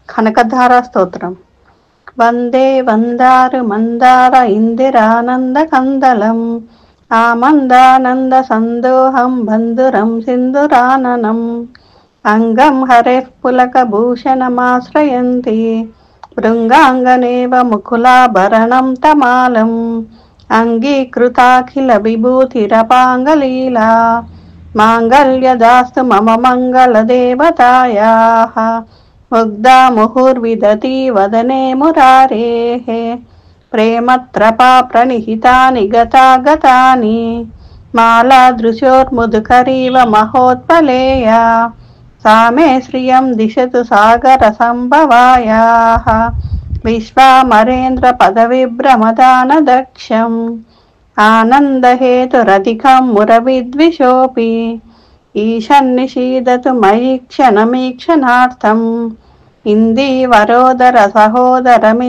కనకధార స్తోత్రం. వందే వందారు మందార ఇందిరానంద కందలం ఆమందానంద సందోహం బంధురం సింధురాననం అంగం హరేః పులక భూషణమాశ్రయంతి భృంగాంగనేవ ముకులాభరణం తమాలం అంగీకృతాఖిల విభూతిరపాంగలీలా మాంగళ్యదాస్తు మమ మంగళ దేవతాయాః ముగ్ధా ముహుర్విదతి వదనే మురారేః ప్రేమత్రపా ప్రణిహితాని గతాగతాని మాలాదృశోర్ముదుకరీవ మహోత్పలేయా సా మే శ్రియం దిశతు సాగర సంభవాయాః విశ్వామరేంద్ర పదవిభ్రమదాన దక్షం ఆనందహేతురధికం మురవిద్విషోపి ఈశన్నిషీదతు మయి క్షణమీక్షణార్థం ఇందీవరోదర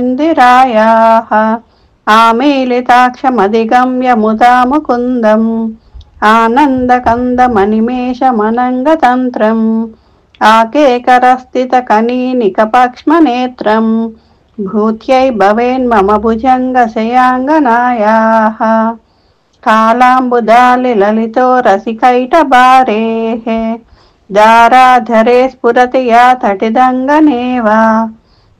సహోదరమిందిరాయాః ఆమీలితాక్షమధిగమ్య ముదా ముకుందం ఆనందకందమనిమేషమనంగతంత్రం ఆకేకరస్థిత కనీనికపక్ష్మనేత్రం భూత్యై భవేన్మమ భుజంగశయాంగనాయాః కాళాంబుదాలి లలితో రసికైటభారేః దారాధరే స్ఫురతి యా తటిదంగనేవ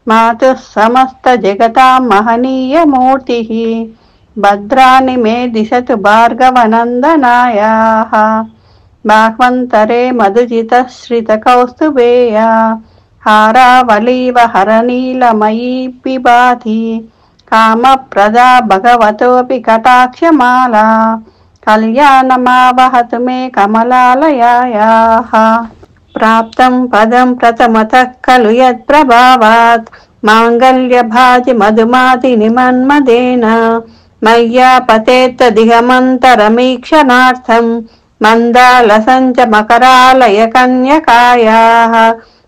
మాతుః సమస్త జగతాం మహనీయమూర్తిః భద్రాని మే దిశతు భార్గవనందనాయాః బాహ్వంతరే మధుజితశ్రిత కౌస్తుభేయా హారావలీవ హరనీలమయీ పిబాతి కామప్రదా భగవతోపి కటాక్షమాలా కళ్యాణమావహతు మే కమలాలయాయాః ప్రాప్తం పదం ప్రథమతః ఖలు యత్ప్రభావాత్ మాంగళ్యభాజి మధుమాదిని మన్మదేన మయ్యా పతేత్తదిహమంతరమీక్షణార్థం మందాలసంచ మకరాలయ కన్యకాయాః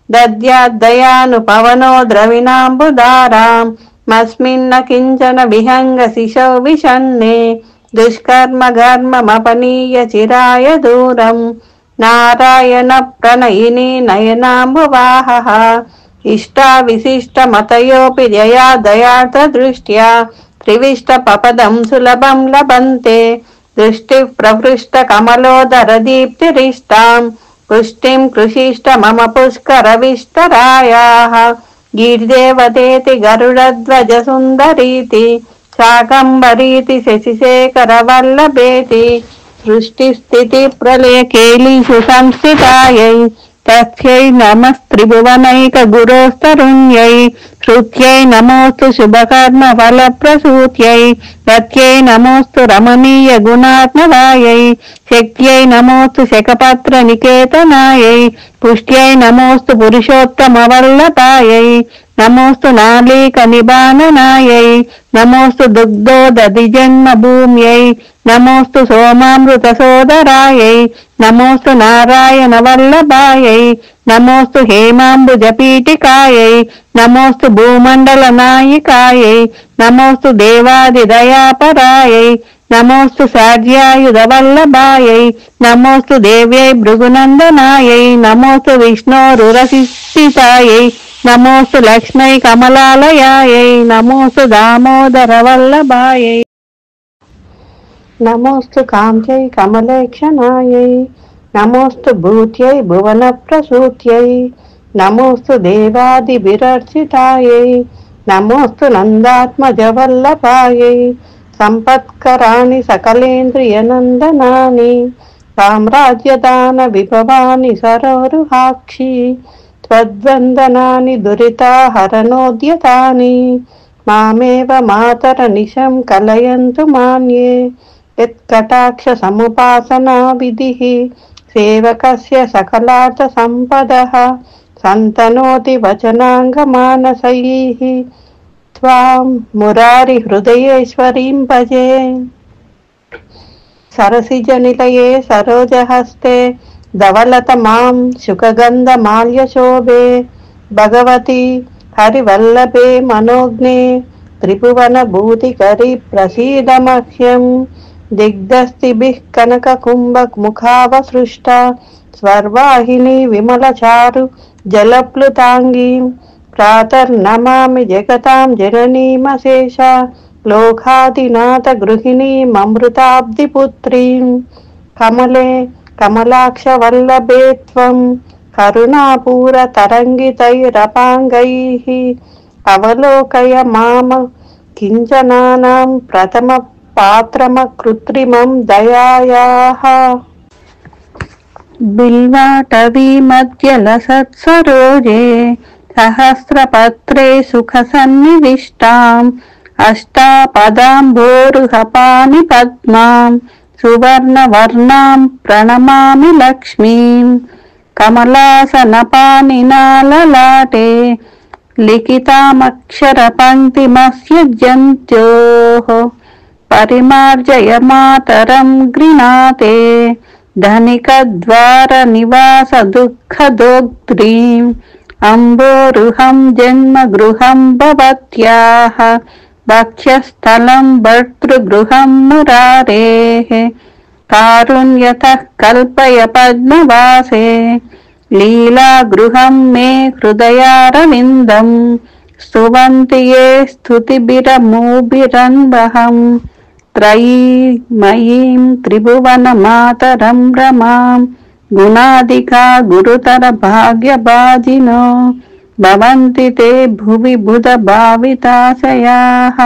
దద్యాద్దయానుపవనో ద్రవిణాంబుదారాం మస్మిన్న కించన విహంగ శిశౌ విషన్నే దుష్కర్మ ఘర్మమపనీయ చిరాయ దూరం నారాయణ ప్రణయిని నయనాంబువాహః ఇష్టా విశిష్ట మతయోపి జయా దయార్థ దృష్ట్యా త్రివిష్ట పపదం సులభం లభంతే దృష్టి ప్రవృష్ట కమలోదర దీప్తిరిష్టాం పుష్టిం కృషిష్ట మమ పుష్కర విష్టరాయాః గీర్దేవతేతి గరుడధ్వజ సుందరీతి శాకంబరీతి శశిశేఖర వల్లభేతి సృష్టి స్థితి ప్రళయ కేలీషు సంస్థితాయై తస్యై నమస్త్రిభువనైక గురోస్తరుణ్యై శృత్యై నమోస్తు శుభకర్మ ఫలప్రసూత్యై రత్యై నమోస్తు రమణీయ గుణాత్మదాయై శక్త్యై నమోస్తు శకపత్ర నికేతనాయై పుష్ట్యై నమోస్తు పురుషోత్తమ వల్లభాయై నమోస్తు నాళీక నిబాననాయై నమోస్తు దుగ్ధోదధి జన్మ భూమ్యై నమోస్తు సోమామృత సోదరాయై నమోస్తు నారాయణ వల్లభాయై నమోస్తు హేమాంబుజ పీఠికాయై నమోస్తు భూమండల నాయికాయై నమోస్తు దేవాది దయాపరాయై నమోస్తు సాధ్యాయుధ వల్లభాయై నమోస్తు దేవ్యై భృగునందనాయై నమోస్తు విష్ణోరురసిస్థితాయై నమోస్తు లక్ష్మై కమలాలయాయై నమోస్తు దామోదర వల్లభాయై నమోస్తు కాంత్యై కమలేక్షణాయై నమోస్తు భూత్యై భువన ప్రసూత్యై నమోస్తు దేవాది విరర్చితాయై నమోస్తు నందాత్మజ వల్లభాయై సంపత్కరాణి సకలేంద్రియ నందనాని సామ్రాజ్యదాన విభవాని సరోరుహాక్షి త్వద్వందనాని దురితాహరణోద్యతాని మామేవ మాతర నిశం కలయంతు మాన్యే యత్కటాక్ష సముపాసనా విధిః సేవకస్య సకలార్థ సంపదః సంతనోతి వచనాంగమానసైః త్వాం మురారి హృదయేశ్వరీం భజే సరసిజ నిలయే సరోజహస్తే ధవలత మాం శుకగంధ మాల్యశోభే భగవతి హరివల్లభే మనోజ్ఞే త్రిభువన భూతికరి ప్రసీద మహ్యం దిగ్ధస్తిభిః కనక కుంభ ముఖావసృష్ట స్వర్వాహిని విమల చారు జలప్లుతాంగీ प्रातर्नमामि जगतां जननीमशेष लोकादिनाथ गृहिणीममृताब्धिपुत्रीं कमले कमलाक्षवल्लभे त्वं करुणापूरतरङ्गितैरपाङ्गैः अवलोकय माम किञ्चनानां प्रथमपात्रमकृत्रिमं दयायाः। बिल्वाटवी मध्यलसत्सरोजे सहस्रपत्रे सुखसन्निविष्टाम् अष्टापदाम्भोरुहपानि पद्मां सुवर्णवर्णां प्रणमामि लक्ष्मीं कमलासनपानिना ललाटे लिखितामक्षरपङ्क्तिमस्य जन्त्योः परिमार्जय मातरं गृणाते धनिकद्वारनिवास दुःखदोग्ध्रीम् अम्बोरुहं जन्मगृहं भवत्याः वक्षस्थलं भर्तृगृहं मुरारेः कारुण्यतः कल्पय पद्मवासे लीलागृहं मे हृदयारविन्दं स्तुवन्ति ये स्तुतिभिरमूभिरन्वहं त्रयीमयीं त्रिभुवनमातरं रमां गुणाधिका गुरुतर भाग्यभाजिनो भवन्ति ते भुवि बुध भाविताशयाः।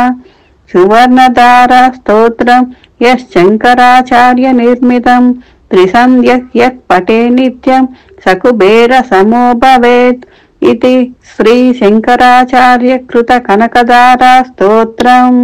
सुवर्णधारा स्तोत्रं यश्शङ्कराचार्य निर्मितं त्रिसन्ध्यः यः पठे नित्यं स कुबेर समो भवेत् इति श्री शङ्कराचार्य कृत कनकधारा स्तोत्रम्।